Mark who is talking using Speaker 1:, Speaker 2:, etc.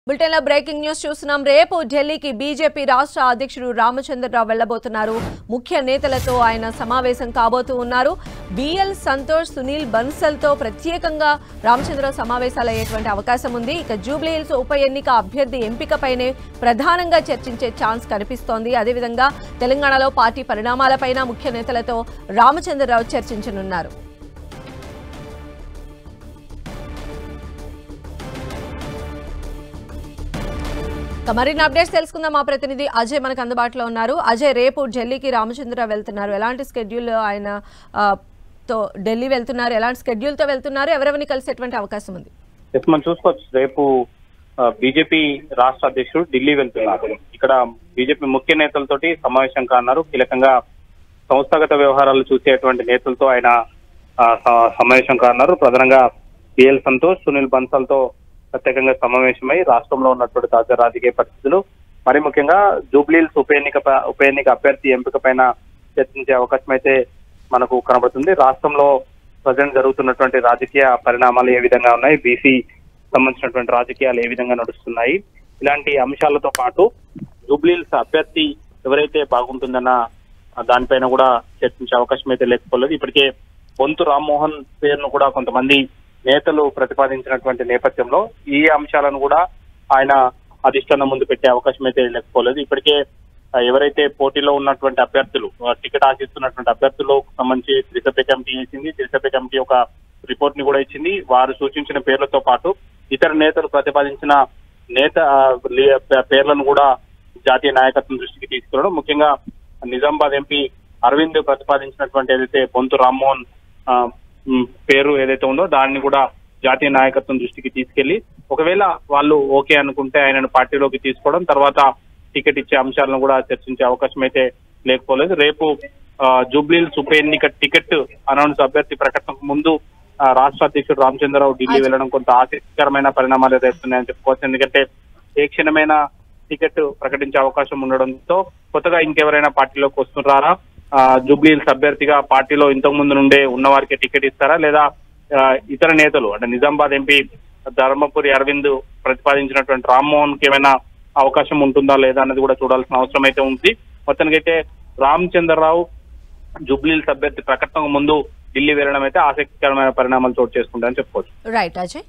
Speaker 1: Bulletin లో breaking news చూస్తున్నాం. రేపు ఢిల్లీకి బీజేపీ రాష్ట్ర అధ్యక్షుడు రామచంద్రరావు వెళ్లబోతున్నారు. ముఖ్య నేతలతో ఆయన సమావేశం కాబోతూ ఉన్నారు. బిఎల్ సంతోష్, సునీల్ బన్సల్ తో ప్రత్యేకంగా రామచంద్రరావు సమావేశాలు అయ్యేటువంటి అవకాశం ఉంది. ఇక జూబ్లీ హిల్స్ ఉప ఎన్నిక అభ్యర్థి ఎంపికపైనే ప్రధానంగా చర్చించే ఛాన్స్ కనిపిస్తోంది. అదేవిధంగా తెలంగాణలో పార్టీ పరిణామాలపైన ముఖ్య నేతలతో రామచంద్రరావు చర్చించనున్నారు. మరిన్ని అప్డేట్స్ తెలుసుకుందాం. మా ప్రతినిధి అజయ్ మనకు అందుబాటులో ఉన్నారు. అజయ్, రేపు ఢిల్లీకి రామచంద్రరావు వెళ్తున్నారు. ఎలాంటి స్కెడ్యూల్ ఆయన తో ఢిల్లీ వెళ్తున్నారు? ఎలాంటి స్కెడ్యూల్ తో వెళ్తున్నారు? ఎవరెవరిని కలిసేటువంటి అవకాశం ఉంది?
Speaker 2: మనం చూసుకోవచ్చు, రేపు బీజేపీ రాష్ట్ర అధ్యక్షుడు ఢిల్లీ వెళ్తున్నారు. ఇక్కడ బీజేపీ ముఖ్య నేతలతోటి సమావేశం కానున్నారు. కీలకంగా సంస్థాగత వ్యవహారాలు చూసేటువంటి నేతలతో ఆయన సమావేశం కానున్నారు. ప్రధానంగా బిఎల్ సంతోష్, సునీల్ బన్సల్ తో ప్రత్యేకంగా సమావేశమై రాష్ట్రంలో ఉన్నటువంటి తాజా రాజకీయ పరిస్థితులు, మరి ముఖ్యంగా జూబ్లీహిల్స్ ఉప ఎన్నిక అభ్యర్థి ఎంపిక పైన చర్చించే అవకాశం అయితే మనకు కనబడుతుంది. రాష్ట్రంలో ప్రజెంట్ జరుగుతున్నటువంటి రాజకీయ పరిణామాలు ఏ విధంగా ఉన్నాయి, బీసీ సంబంధించినటువంటి రాజకీయాలు ఏ విధంగా నడుస్తున్నాయి, ఇలాంటి అంశాలతో పాటు జూబ్లీహిల్స్ అభ్యర్థి ఎవరైతే బాగుంటుందన్న దానిపైన కూడా చర్చించే అవకాశం అయితే లేకపోలేదు. ఇప్పటికే బొంతు రామ్మోహన్ పేరును కూడా కొంతమంది నేతలు ప్రతిపాదించినటువంటి నేపథ్యంలో ఈ అంశాలను కూడా ఆయన అధిష్టానం ముందు పెట్టే అవకాశం అయితే లేకపోలేదు. ఇప్పటికే ఎవరైతే పోటీలో ఉన్నటువంటి అభ్యర్థులు, టికెట్ ఆశిస్తున్నటువంటి అభ్యర్థులకు సంబంధించి త్రిసభ్య కమిటీ చేసింది. త్రిసభ్య కమిటీ ఒక రిపోర్ట్ ని కూడా ఇచ్చింది. వారు సూచించిన పేర్లతో పాటు ఇతర నేతలు ప్రతిపాదించిన పేర్లను కూడా జాతీయ నాయకత్వం దృష్టికి తీసుకురావడం, ముఖ్యంగా నిజామాబాద్ ఎంపీ అరవింద్ ప్రతిపాదించినటువంటి ఏదైతే బొంతు రామ్మోహన్ పేరు ఏదైతే ఉందో దాన్ని కూడా జాతీయ నాయకత్వం దృష్టికి తీసుకెళ్లి ఒకవేళ వాళ్ళు ఓకే అనుకుంటే ఆయనను పార్టీలోకి తీసుకోవడం, తర్వాత టికెట్ ఇచ్చే అంశాలను కూడా చర్చించే అవకాశం అయితే లేకపోలేదు. రేపు జూబ్లీహిల్స్ ఉప ఎన్నిక టికెట్ అనౌన్స్ అభ్యర్థి ప్రకటనకు ముందు రాష్ట్ర అధ్యక్షుడు రామచంద్రరావు ఢిల్లీ వెళ్లడం కొంత ఆసక్తికరమైన పరిణామాలు ఎదుర్కొన్నాయని చెప్పుకోవచ్చు. ఎందుకంటే ఏ క్షణమైనా టికెట్ ప్రకటించే అవకాశం ఉండడంతో కొత్తగా ఇంకెవరైనా పార్టీలోకి వస్తున్నారా, జూబ్లీహిల్స్ అభ్యర్థిగా పార్టీలో ఇంతకు ముందు నుండే ఉన్న వారికి టికెట్ ఇస్తారా, లేదా ఇతర నేతలు అంటే నిజామాబాద్ ఎంపీ ధర్మపురి అరవింద్ ప్రతిపాదించినటువంటి రామ్మోహన్ కి ఏమైనా అవకాశం ఉంటుందా లేదా అన్నది కూడా చూడాల్సిన అవసరం అయితే ఉంది. మొత్తానికైతే రామచంద్రరావు జూబ్లీహిల్స్ అభ్యర్థి ప్రకటనకు ముందు ఢిల్లీ వెళ్లడం అయితే ఆసక్తికరమైన పరిణామాలు చోటు చేసుకుంటారని చెప్పుకోవచ్చు.
Speaker 1: రైట్ అజయ్.